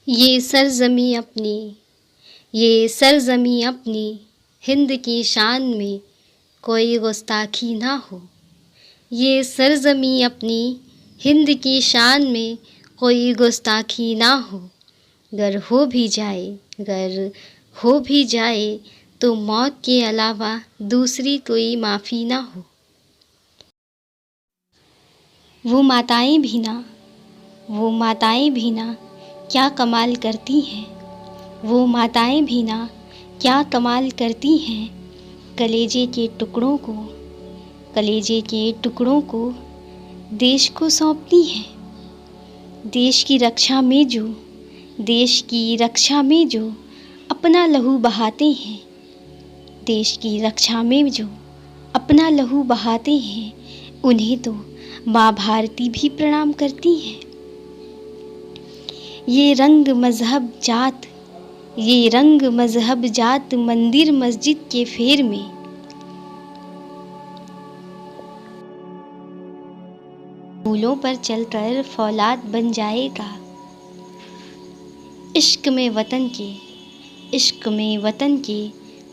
ये सरज़मीं अपनी, ये सरज़मीं अपनी, हिंद की शान में कोई गुस्ताखी ना हो। ये सरज़मीं अपनी, हिंद की शान में कोई गुस्ताखी ना हो। गर हो भी जाए, गर हो भी जाए तो मौत के अलावा दूसरी कोई माफ़ी ना हो। वो माताएं भी ना, वो माताएं भी ना क्या कमाल करती हैं। वो माताएं भी ना क्या कमाल करती हैं। कलेजे के टुकड़ों को, कलेजे के टुकड़ों को देश को सौंपती हैं। देश की रक्षा में जो, देश की रक्षा में जो अपना लहू बहाते हैं। देश की रक्षा में जो अपना लहू बहाते हैं, उन्हें तो माँ भारती भी प्रणाम करती हैं। ये रंग मज़हब जात, ये रंग मज़हब जात मंदिर मस्जिद के फेर में फूलों पर चलकर फौलाद बन जाएगा। इश्क में वतन के, इश्क में वतन के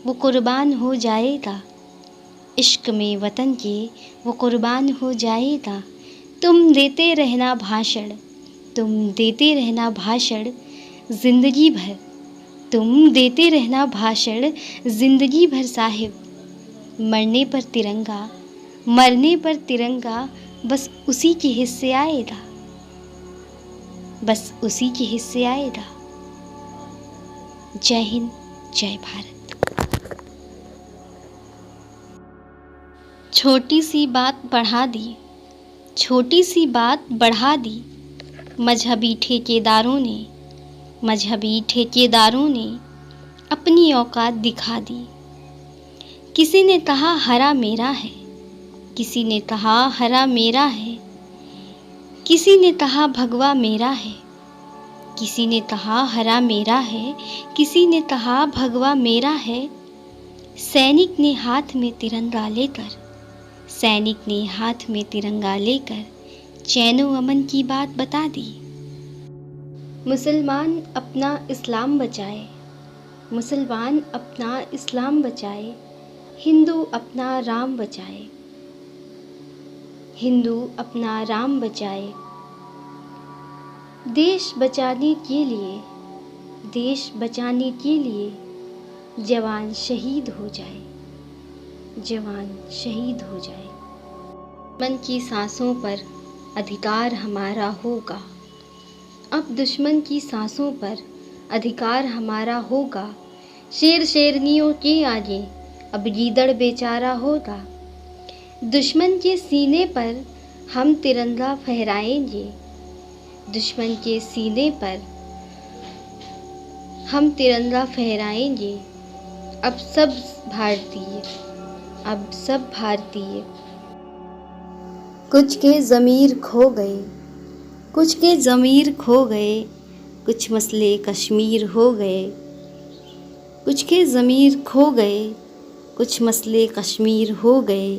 वो कुर्बान हो जाएगा। इश्क में वतन के वो कुर्बान हो जाएगा। तुम देते रहना भाषण, तुम देते रहना भाषण ज़िंदगी भर, तुम देते रहना भाषण ज़िंदगी भर साहिब। मरने पर तिरंगा, मरने पर तिरंगा बस उसी के हिस्से आएगा, बस उसी के हिस्से आएगा। जय हिंद, जय भारत। छोटी सी बात बढ़ा दी, छोटी सी बात बढ़ा दी मजहबी ठेकेदारों ने, मजहबी ठेकेदारों ने अपनी औकात दिखा दी। किसी ने कहा हरा मेरा है, किसी ने कहा हरा मेरा है, किसी ने कहा भगवा मेरा है, किसी ने कहा हरा मेरा है, किसी ने कहा भगवा मेरा है। सैनिक ने हाथ में तिरंगा लेकर, सैनिक ने हाथ में तिरंगा लेकर चैनो अमन की बात बता दी। मुसलमान अपना इस्लाम बचाए, मुसलमान अपना इस्लाम बचाए, हिंदू अपना राम बचाए, हिंदू अपना राम बचाए। देश बचाने के लिए, देश बचाने के लिए जवान शहीद हो जाए, जवान शहीद हो जाए। मन की सांसों पर अधिकार हमारा होगा, अब दुश्मन की सांसों पर अधिकार हमारा होगा। शेर शेरनियों के आगे अब गीदड़ बेचारा होगा। दुश्मन के सीने पर हम तिरंगा फहराएंगे, दुश्मन के सीने पर हम तिरंगा फहराएंगे। अब सब भारतीय, अब सब भारतीय। कुछ के ज़मीर खो गए, कुछ के ज़मीर खो गए, कुछ मसले कश्मीर हो गए। कुछ के ज़मीर खो गए, कुछ मसले कश्मीर हो गए।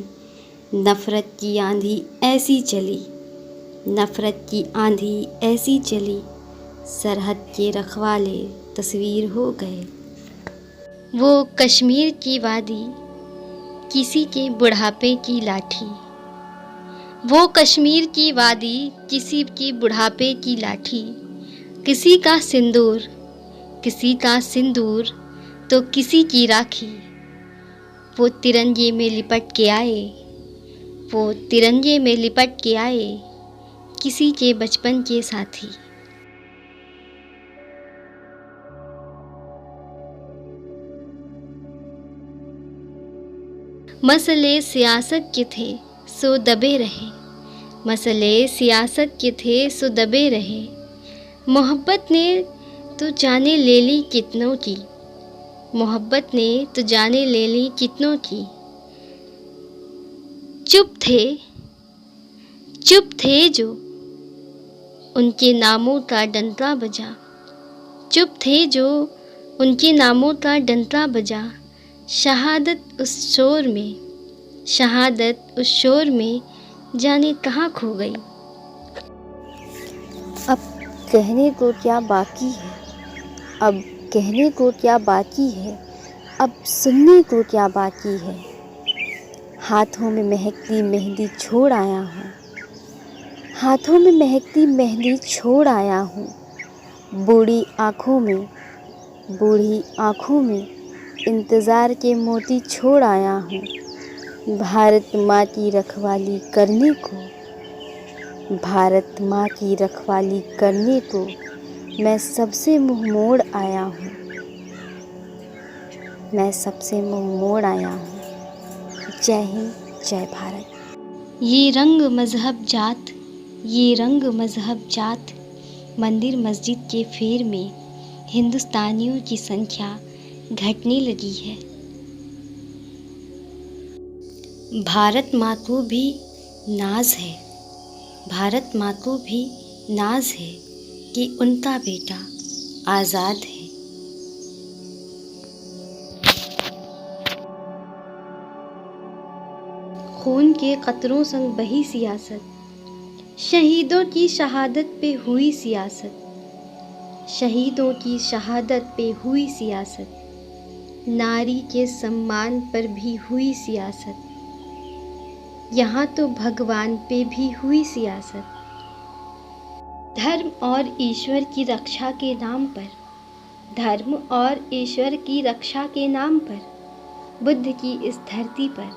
नफ़रत की आंधी ऐसी चली, नफ़रत की आंधी ऐसी चली, सरहद के रखवाले तस्वीर हो गए। वो कश्मीर की वादी किसी के बुढ़ापे की लाठी, वो कश्मीर की वादी किसी की बुढ़ापे की लाठी। किसी का सिंदूर, किसी का सिंदूर तो किसी की राखी। वो तिरंगे में लिपट के आए, वो तिरंगे में लिपट के आए, किसी के बचपन के साथी। मसले सियासत के थे सो दबे रहे, मसले सियासत के थे सो दबे रहे। मोहब्बत ने तो जाने ले ली कितनों की, मोहब्बत ने तो जाने ले ली कितनों की। चुप थे, चुप थे जो उनके नामों का डंका बजा, चुप थे जो उनके नामों का डंका बजा। शहादत उस शोर में, शहादत उस शोर में जाने कहाँ खो गई। अब कहने को क्या बाकी है, अब कहने को क्या बाकी है, अब सुनने को क्या बाकी है। हाथों में महकती मेहंदी छोड़ आया हूँ, हाथों में महकती मेहंदी छोड़ आया हूँ। बूढ़ी आँखों में इंतज़ार के मोती छोड़ आया हूँ। भारत माँ की रखवाली करने को, भारत माँ की रखवाली करने को मैं सबसे मुँह मोड़ आया हूँ, मैं सबसे मुँह मोड़ आया हूँ। जय हिंद, जय भारत। ये रंग मज़हब जात, ये रंग मज़हब जात, मंदिर मस्जिद के फेर में हिंदुस्तानियों की संख्या घटने लगी है। भारत माँ को भी नाज है, भारत माँ को भी नाज है कि उनका बेटा आज़ाद है। खून के कतरों संग बही सियासत, शहीदों की शहादत पे हुई सियासत, शहीदों की शहादत पे हुई सियासत, नारी के सम्मान पर भी हुई सियासत, यहाँ तो भगवान पे भी हुई सियासत। धर्म और ईश्वर की रक्षा के नाम पर, धर्म और ईश्वर की रक्षा के नाम पर, बुद्ध की इस धरती पर,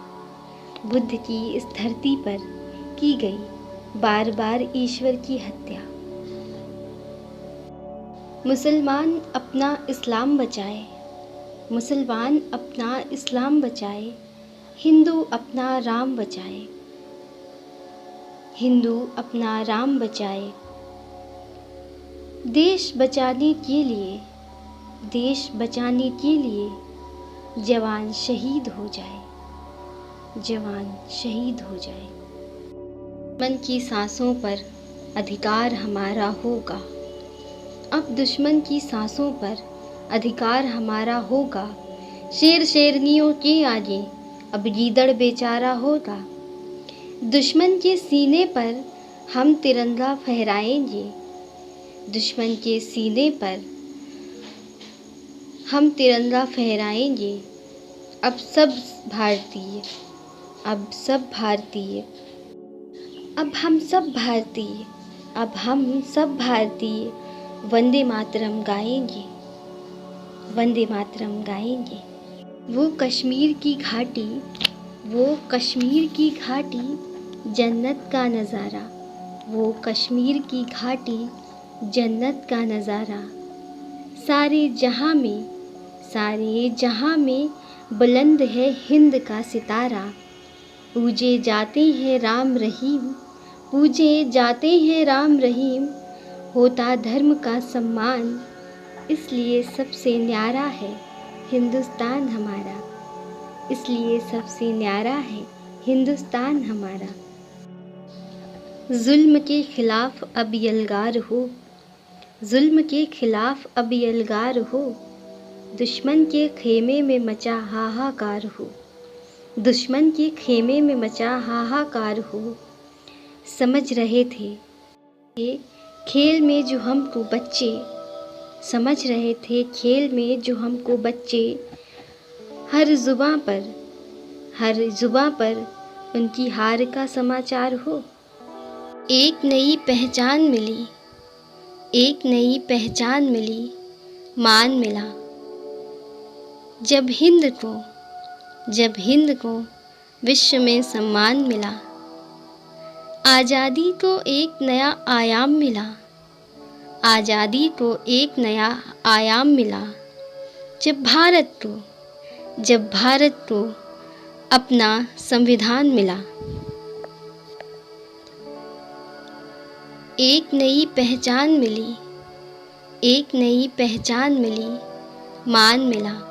बुद्ध की इस धरती पर की गई बार बार ईश्वर की हत्या। मुसलमान अपना इस्लाम बचाए, मुसलमान अपना इस्लाम बचाए, हिंदू अपना राम बचाए, हिंदू अपना राम बचाए। देश बचाने के लिए, देश बचाने के लिए जवान शहीद हो जाए, जवान शहीद हो जाए। मन की सांसों पर अधिकार हमारा होगा, अब दुश्मन की सांसों पर अधिकार हमारा होगा। शेर शेरनियों के आगे अब गीदड़ बेचारा होगा। दुश्मन के सीने पर हम तिरंगा फहराएंगे, दुश्मन के सीने पर हम तिरंगा फहराएंगे। अब सब भारतीय, अब सब भारतीय, अब हम सब भारतीय, अब हम सब भारतीय वंदे मातरम गाएंगे, वंदे मातरम गाएंगे। वो कश्मीर की घाटी, वो कश्मीर की घाटी जन्नत का नज़ारा, वो कश्मीर की घाटी जन्नत का नज़ारा। सारे जहां में, सारे जहां में बुलंद है हिंद का सितारा। पूजे जाते हैं राम रहीम, पूजे जाते हैं राम रहीम, होता धर्म का सम्मान, इसलिए सबसे न्यारा है हिंदुस्तान हमारा, इसलिए सबसे न्यारा है हिंदुस्तान हमारा। जुल्म के खिलाफ अब यलगार हो, जुल्म के खिलाफ अब यलगार हो, दुश्मन के खेमे में मचा हाहाकार हो, दुश्मन के खेमे में मचा हाहाकार हो। समझ रहे थे ये खेल में जो हमको बच्चे, समझ रहे थे खेल में जो हमको बच्चे, हर जुबां पर, हर जुबां पर उनकी हार का समाचार हो। एक नई पहचान मिली, एक नई पहचान मिली, मान मिला। जब हिंद को, जब हिंद को विश्व में सम्मान मिला। आज़ादी को एक नया आयाम मिला, आज़ादी को एक नया आयाम मिला। जब भारत को, जब भारत को अपना संविधान मिला। एक नई पहचान मिली, एक नई पहचान मिली, मान मिला।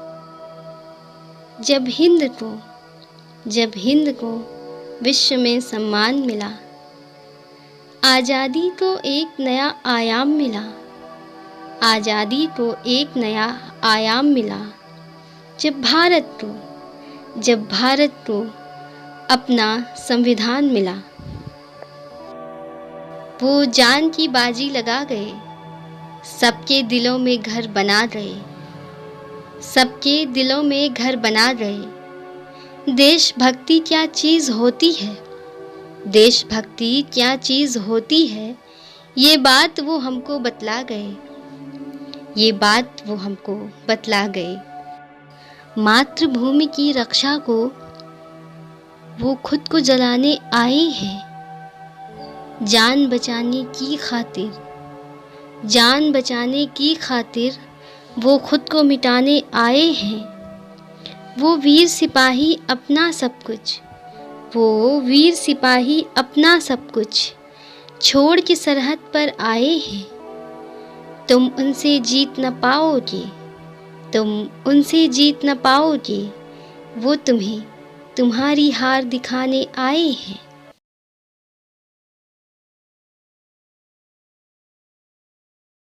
जब हिंद को, जब हिंद को विश्व में सम्मान मिला। आज़ादी को एक नया आयाम मिला, आज़ादी को एक नया आयाम मिला। जब भारत को, जब भारत को अपना संविधान मिला। वो जान की बाजी लगा गए, सबके दिलों में घर बना गए, सबके दिलों में घर बना गए। देशभक्ति क्या चीज़ होती है, देशभक्ति क्या चीज़ होती है, ये बात वो हमको बतला गए, ये बात वो हमको बतला गए। मातृभूमि की रक्षा को वो खुद को जलाने आए हैं, जान बचाने की खातिर, जान बचाने की खातिर वो खुद को मिटाने आए हैं। वो वीर सिपाही अपना सब कुछ, वो वीर सिपाही अपना सब कुछ छोड़ के सरहद पर आए हैं। तुम उनसे जीत न पाओगे, तुम उनसे जीत न पाओगे, वो तुम्हें तुम्हारी हार दिखाने आए हैं।